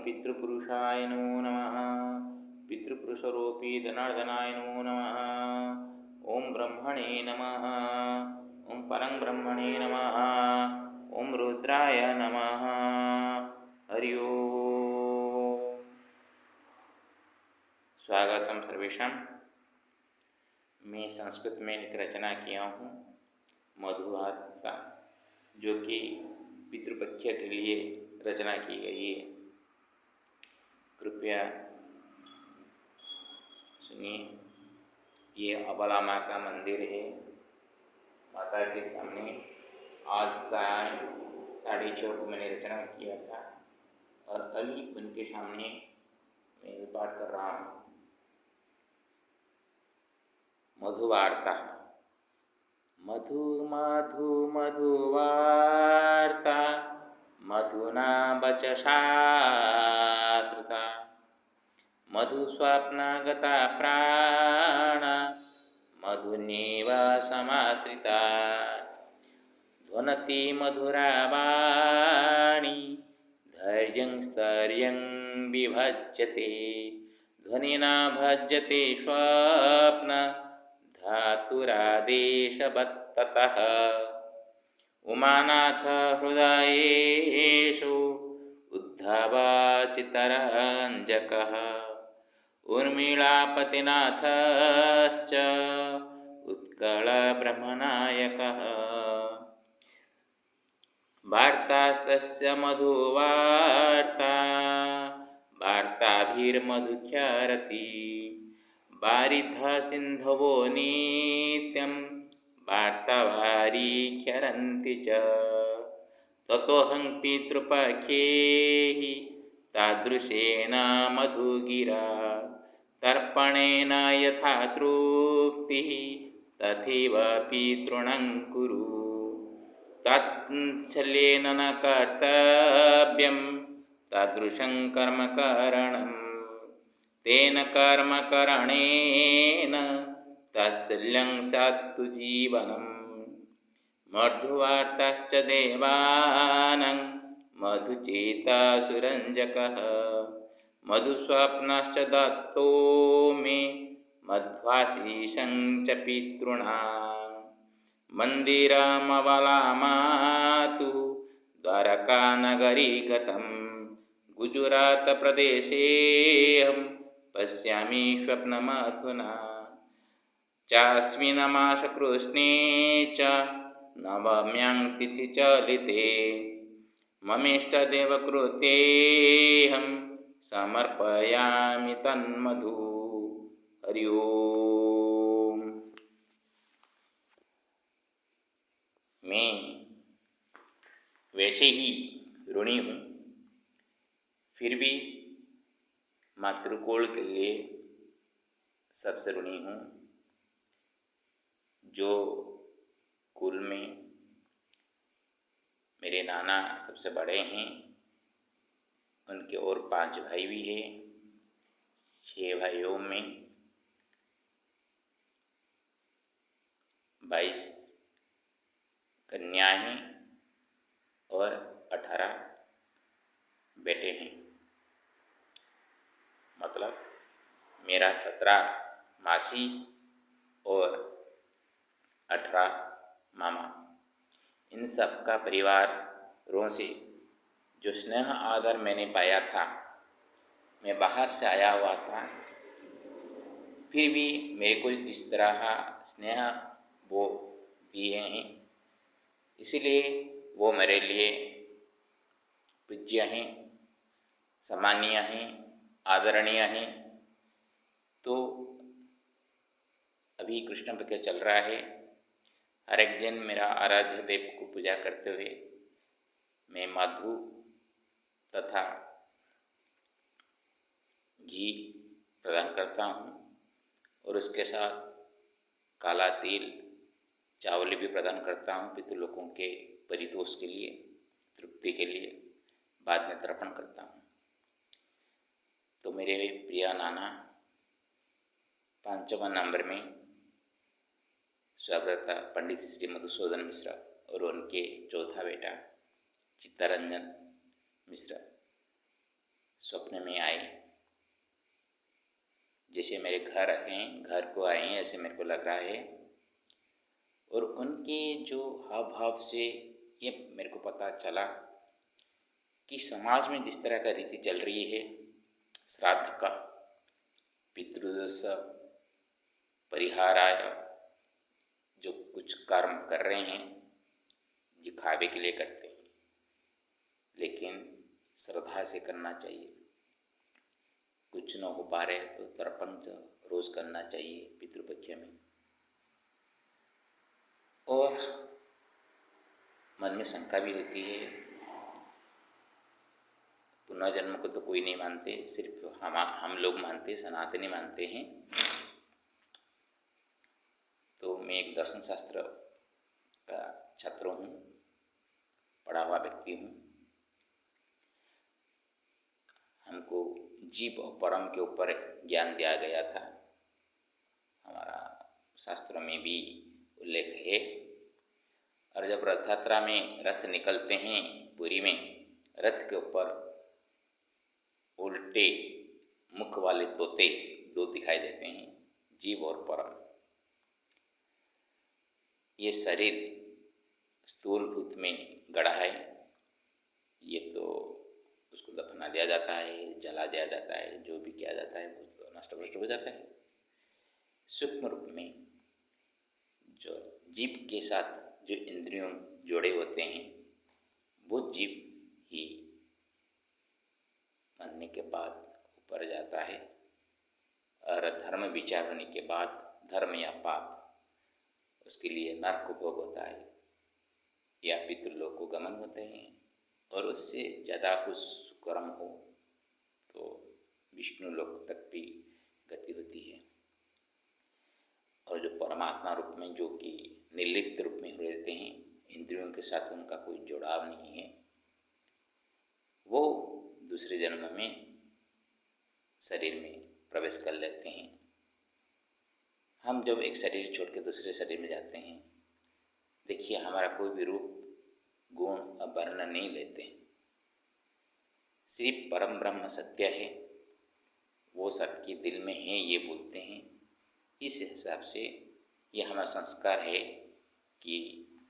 पितृपुरुषाय नमो नमः। पितृपुरुषरूपी धनार्दनाय नमो नमः। ओं ब्रह्मणे नमः। ओं परं ब्रह्मणे नमः। ओं रुद्राय नमः। हरि ओम। स्वागतम सर्वेषां। मैं संस्कृत में एक रचना किया हूँ मधुवार्ता, जो कि पितृपक्ष के लिए रचना की गई है। कृपया सुनिए। ये अबला माँ का मंदिर है। माता के सामने आज साय 6:30 को मैंने रचना किया था और अभी उनके सामने मैं पाठ कर रहा हूँ। मधुवार्ता। मधु मधु मधुवार्ता मधुना वचसा श्रुता। मधुस्वप्नागता प्राण मधुनेव समाश्रिता। ध्वनति मधुरा वाणी धैर्यं स्थैर्यं विभज्यते। ध्वनिना भज्यते स्वप्न धातुरादेशवत्ततः। उमानाथ हृदयेषु उद्धवचितरञ्जकः। उर्मिलापतिनाथश्च उत्कलब्रह्मनायकः। वार्तास्तस्य मधुवार्ता वार्ताभिर्मधुख्यरति। वारिधसिन्धवो नित्यं वार्तावारीख्यरन्ति च। ततोऽहं पितृपक्षे हि तादृशेन मधुगिरा। तर्पणेन यथा तृप्तिः तथैव पितॄणां कुरु। ताच्छल्येन न कर्तव्यं तादृशं कर्मकरणम्। तेन कर्मकरणेन तात्सल्यं स्यात्तु जीवनम्। मधुवार्ताश्च देवानां मधुचेतासुरञ्जकः। मधुस्वप्नश्च दत्तो मे मध्वाशीषं च पितॄणाम्। मन्दिरमवलामातु द्वारकानगरी गतं। गुजरातप्रदेशेऽहं पश्यामि स्वप्नमधुना। चास्मिन् मासकृष्णे च नवम्यां तिथि चलिते। ममेष्टदेवकृतेऽहं समर्पयामि तन्मधु। हरि ओम। मैं वैसे ही ऋणी हूँ, फिर भी मातृकुल के लिए सबसे ऋणी हूँ। जो कुल में मेरे नाना सबसे बड़े हैं, उनके और 5 भाई भी हैं। 6 भाइयों में 22 कन्या हैं और 18 बेटे हैं। मतलब मेरा 17 मासी और 18 मामा। इन सब का परिवारों से जो स्नेह आदर मैंने पाया था, मैं बाहर से आया हुआ था, फिर भी मेरे को जिस तरह स्नेह वो दिए हैं, इसीलिए वो मेरे लिए पूज्य हैं, सम्मानीय हैं, आदरणीय हैं। तो अभी कृष्ण पक्ष चल रहा है। हर एक दिन मेरा आराध्य देव को पूजा करते हुए मैं मधु तथा घी प्रदान करता हूँ और उसके साथ काला तिल चावल भी प्रदान करता हूँ पितृलोकों के परितोष के लिए, तृप्ति के लिए। बाद में तर्पण करता हूँ। तो मेरे प्रिय नाना 5वें नंबर में स्वागत पंडित श्री मधुसूदन मिश्र और उनके चौथा बेटा चित्तरंजन मिश्र स्वप्न में आए, जैसे मेरे घर हैं, घर को आए हैं ऐसे मेरे को लग रहा है। और उनके जो हाव भाव से ये मेरे को पता चला कि समाज में जिस तरह का रीति चल रही है, श्राद्ध का, पितृदोष परिहाराय, जो कुछ कर्म कर रहे हैं ये खावे के लिए करते हैं, लेकिन श्रद्धा से करना चाहिए। कुछ न हो पा रहे तो तर्पण तो रोज करना चाहिए पितृपक्ष में। और मन में शंका भी होती है, पुनर्जन्म को तो कोई नहीं मानते, सिर्फ हम लोग मानते, सनातनी मानते हैं। तो मैं एक दर्शन शास्त्र का छात्र हूँ, पढ़ा हुआ व्यक्ति हूँ। हमको जीव और परम के ऊपर ज्ञान दिया गया था, हमारा शास्त्रों में भी उल्लेख है। और जब रथ यात्रा में रथ निकलते हैं पुरी में, रथ के ऊपर उल्टे मुख वाले तोते दो दिखाई देते हैं, जीव और परम। ये शरीर स्थूलभूत में गढ़ा है, ये तो उसको दफना दिया जाता है, जला दिया जाता है, जो भी किया जाता है वो तो नष्ट भ्रष्ट हो जाता है। सूक्ष्म रूप में जो जीव के साथ जो इंद्रियों जोड़े होते हैं वो जीव ही मरने के बाद ऊपर जाता है। और धर्म विचार होने के बाद धर्म या पाप उसके लिए नरक भोग होता है या पितृलोक को गमन होते हैं। और उससे ज़्यादा कुछ कर्म हो तो विष्णु लोक तक भी गति होती है। और जो परमात्मा रूप में जो कि निर्लिप्त रूप में रहते हैं, इंद्रियों के साथ उनका कोई जुड़ाव नहीं है, वो दूसरे जन्म में शरीर में प्रवेश कर लेते हैं। हम जब एक शरीर छोड़ के दूसरे शरीर में जाते हैं, देखिए हमारा कोई भी रूप गुण और वर्ण नहीं लेते, सिर्फ परम ब्रह्म सत्य है, वो सबके दिल में है ये बोलते हैं। इस हिसाब से ये हमारा संस्कार है कि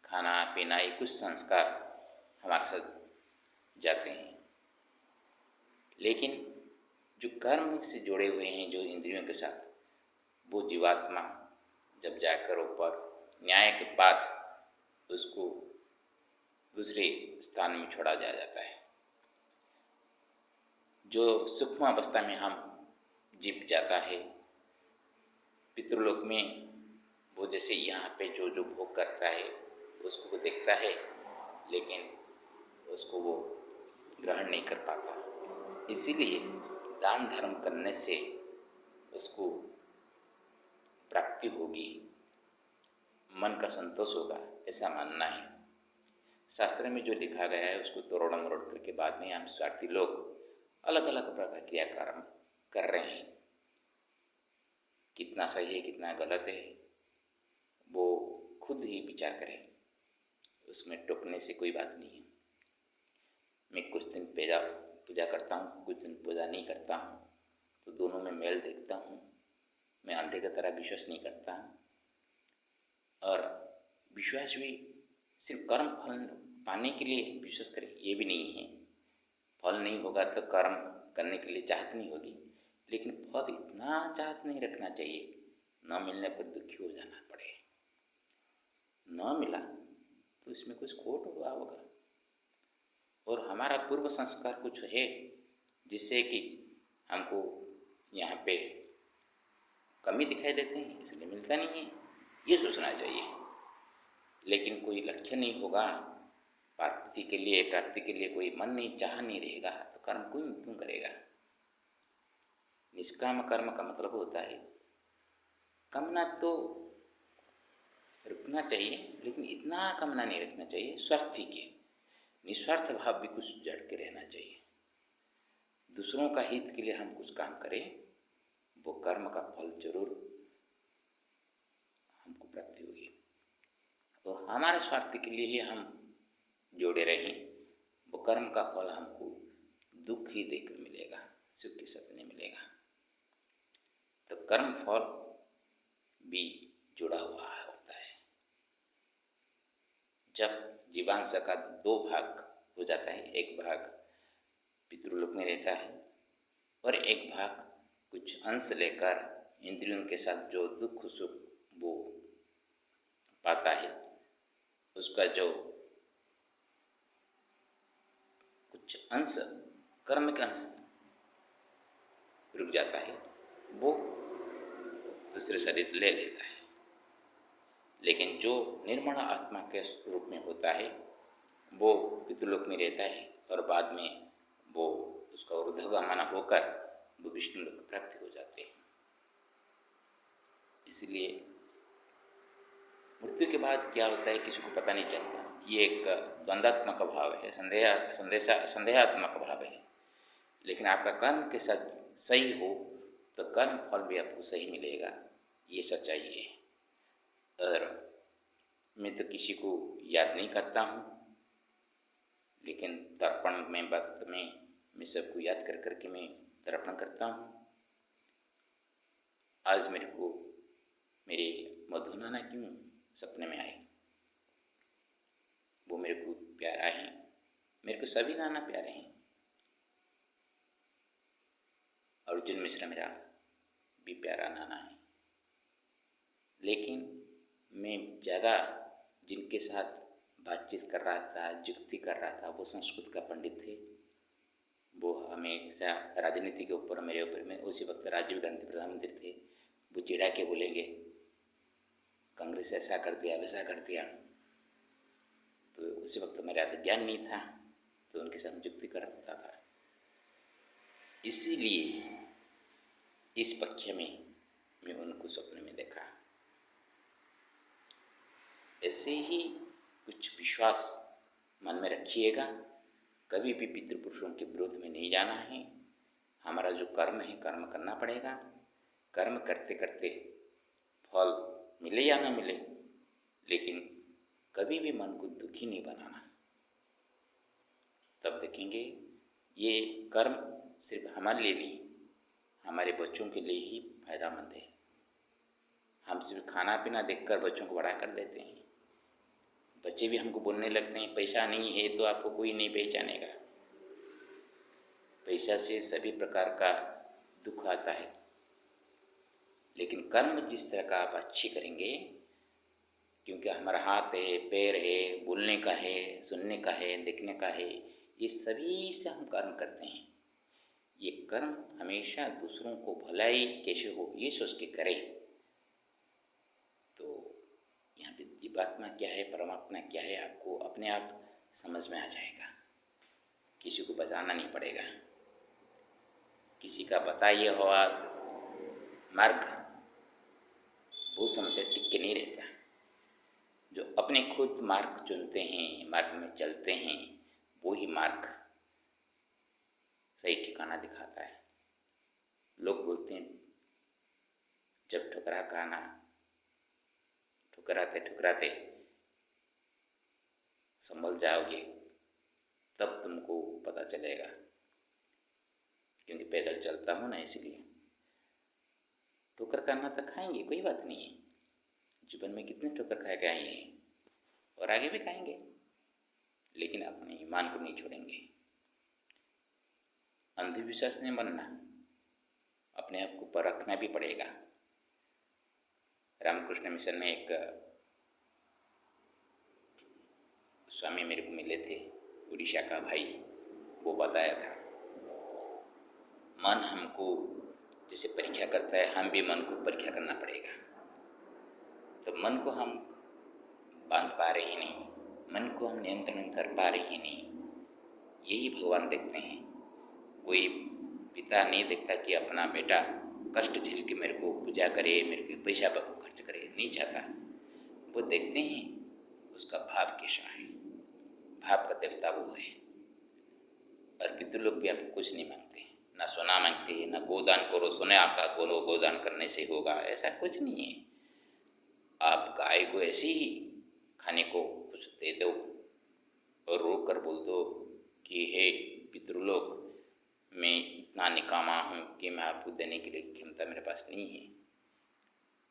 खाना पीना ये कुछ संस्कार हमारे साथ जाते हैं। लेकिन जो कर्म से जुड़े हुए हैं जो इंद्रियों के साथ, वो जीवात्मा जब जाकर ऊपर न्याय के बाद उसको दूसरे स्थान में छोड़ा दिया जाता है। जो सूक्ष्म अवस्था में हम जीव जाता है पितृलोक में, वो जैसे यहाँ पे जो जो भोग करता है उसको वो देखता है, लेकिन उसको वो ग्रहण नहीं कर पाता। इसीलिए दान धर्म करने से उसको प्राप्ति होगी, मन का संतोष होगा, ऐसा मानना है। शास्त्र में जो लिखा गया है उसको तोड़ मरोड़ करके बाद में हम स्वार्थी लोग अलग अलग प्रकार क्रियाकर्म कर रहे हैं। कितना सही है कितना गलत है वो खुद ही विचार करें, उसमें टोकने से कोई बात नहीं है। मैं कुछ दिन पूजा करता हूँ, कुछ दिन पूजा नहीं करता हूँ, तो दोनों में मेल देखता हूँ। मैं अंधे की तरह विश्वास नहीं करता। और विश्वास भी सिर्फ कर्म फल पाने के लिए विश्वास करें ये भी नहीं है। फल नहीं होगा तो कर्म करने के लिए चाहत नहीं होगी, लेकिन फल इतना चाहत नहीं रखना चाहिए न मिलने पर दुखी हो जाना पड़े। न मिला तो इसमें कुछ खोट हुआ होगा। और हमारा पूर्व संस्कार कुछ है जिससे कि हमको यहाँ पे कमी दिखाई देते हैं, इसलिए मिलता नहीं है, ये सोचना चाहिए। लेकिन कोई लक्ष्य नहीं होगा प्राप्ति के लिए कोई मन नहीं चाह नहीं रहेगा तो कर्म क्यों करेगा। निष्काम कर्म का मतलब होता है कामना तो रखना चाहिए, लेकिन इतना कामना नहीं रखना चाहिए, स्वार्थी के निस्वार्थ भाव भी कुछ जड़ के रहना चाहिए। दूसरों का हित के लिए हम कुछ काम करें, वो कर्म का फल जरूर हमको प्राप्ति होगी। तो हमारे स्वार्थ के लिए ही हम जोड़े रहें, वो कर्म का फल हमको दुख ही देकर मिलेगा। सुख के साथ नहीं मिलेगा। तो कर्म फल भी जुड़ा हुआ होता है। जब जीवांश का दो भाग हो जाता है, एक भाग पितृलोक में रहता है और एक भाग कुछ अंश लेकर इंद्रियों के साथ जो दुख सुख वो पाता है, उसका जो कुछ अंश कर्म का अंश रुक जाता है, वो दूसरे शरीर ले लेता है। लेकिन जो निर्मल आत्मा के रूप में होता है वो पितृलोक में रहता है और बाद में वो उसका ऊर्ध्वगामन होकर वो विष्णु लोक प्राप्ति हो जाते हैं। इसलिए मृत्यु के बाद क्या होता है किसी को पता नहीं चलता। ये एक द्वंद्वात्मक भाव है, संदेहात्मक भाव है। लेकिन आपका कर्म के साथ सही हो तो कर्म फल भी आपको सही मिलेगा, ये सच्चाई है। और मैं तो किसी को याद नहीं करता हूँ, लेकिन तर्पण में वक्त में मैं सबको याद कर करके मैं तर्पण करता हूँ। आज मेरे को मेरे मधु नाना क्यों सपने में आए, वो मेरे को प्यारा है, मेरे को सभी नाना प्यारे हैं। अर्जुन मिश्रा मेरा भी प्यारा नाना है। लेकिन मैं ज़्यादा जिनके साथ बातचीत कर रहा था, जुक्ति कर रहा था, वो संस्कृत का पंडित थे। वो हमेशा राजनीति के ऊपर मेरे ऊपर में, उसी वक्त राजीव गांधी प्रधानमंत्री थे, वो चिढ़ा के बोलेंगे कांग्रेस ऐसा कर दिया वैसा कर दिया। तो उसी वक्त मेरा तो ज्ञान नहीं था, तो उनके साथ जुक्ति करता था। इसीलिए इस पक्ष में मैं उनको सपने में देखा। ऐसे ही कुछ विश्वास मन में रखिएगा, कभी भी पितृपुरुषों के विरोध में नहीं जाना है। हमारा जो कर्म है, कर्म करना पड़ेगा। कर्म करते करते फल मिले या ना मिले, लेकिन कभी भी मन को दुखी नहीं बनाना। तब देखेंगे ये कर्म सिर्फ हमारे लिए नहीं, हमारे बच्चों के लिए ही फायदामंद है। हम सिर्फ खाना पीना देखकर बच्चों को बड़ा कर देते हैं। बच्चे भी हमको बोलने लगते हैं पैसा नहीं है तो आपको कोई नहीं पहचानेगा। पैसा से सभी प्रकार का दुख आता है, लेकिन कर्म जिस तरह का आप अच्छी करेंगे, क्योंकि हमारा हाथ है, पैर है, बोलने का है, सुनने का है, देखने का है, ये सभी से हम कर्म करते हैं। ये कर्म हमेशा दूसरों को भलाई कैसे हो ये सोच के करें। तो यहाँ पे जीवात्मा क्या है, परमात्मा क्या है, आपको अपने आप समझ में आ जाएगा। किसी को बताना नहीं पड़ेगा। किसी का बताइए हुआ मार्ग बहुत समय तक टिक के नहीं रहता। जो अपने खुद मार्ग चुनते हैं, मार्ग में चलते हैं, वो ही मार्ग सही ठिकाना दिखाता है। लोग बोलते हैं जब ठुकरा खाना, ठुकराते ठुकराते संभल जाओगे तब तुमको पता चलेगा। क्योंकि पैदल चलता हूँ ना, इसलिए ठोकर खाना तो खाएंगे, कोई बात नहीं है। जीवन में कितने ठोकर खा के आए हैं और आगे भी खाएंगे, लेकिन अपने ईमान को नहीं छोड़ेंगे। अंधविश्वास नहीं बनना, अपने आप को परखना भी पड़ेगा। रामकृष्ण मिशन में एक स्वामी मेरे को मिले थे, उड़ीसा का भाई, वो बताया था मन हमको जैसे परीक्षा करता है, हम भी मन को परीक्षा करना पड़ेगा। तो मन को हम बांध पा रहे ही नहीं, मन को हम नियंत्रण कर पा रहे ही नहीं। यही भगवान देखते हैं। कोई पिता नहीं देखता कि अपना बेटा कष्ट झेल के मेरे को पूजा करे, मेरे को पैसा खर्च करे, नहीं चाहता। वो देखते हैं उसका भाव कैसा है। भाव का देवता वो है। और पितृलोक भी आपको कुछ नहीं मांगते, ना सोना मांगते, ना गोदान करो, सोने आपका गोदान करने से होगा, ऐसा कुछ नहीं है। आप गाय को ऐसे ही खाने को कुछ दे दो और रो कर बोल दो कि हे पितृलोक, मैं इतना निकामा कि मैं आपको देने के लिए क्षमता मेरे पास नहीं है,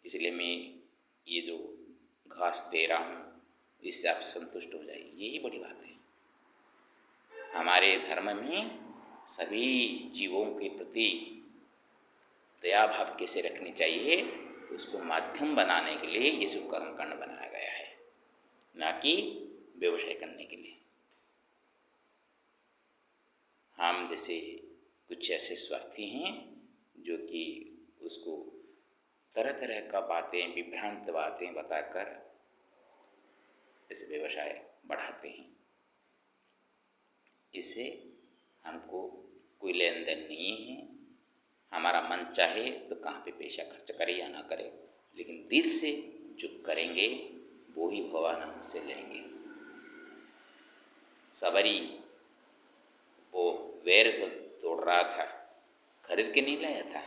इसलिए मैं ये जो घास दे रहा हूँ इससे आप संतुष्ट हो जाइए। यही बड़ी बात है। हमारे धर्म में सभी जीवों के प्रति दया भाव कैसे रखनी चाहिए, उसको माध्यम बनाने के लिए ये सब कर्म कांड बनाया गया है, ना कि व्यवसाय करने के लिए। हम जैसे कुछ ऐसे स्वार्थी हैं जो कि उसको तरह तरह का बातें, विभ्रांत बातें बताकर इस व्यवसाय बढ़ाते हैं। इससे हमको कोई लेन देन नहीं है। हमारा मन चाहे तो कहाँ पे पैसा खर्च करे या ना करे, लेकिन दिल से जो करेंगे वो ही भगवान हमसे लेंगे। सबरी वो वैर को तोड़ रहा था, खरीद के नहीं लाया था,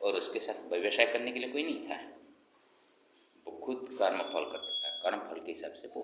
और उसके साथ व्यवसाय करने के लिए कोई नहीं था। वो खुद कर्म फल करता था, कर्म फल के हिसाब से वो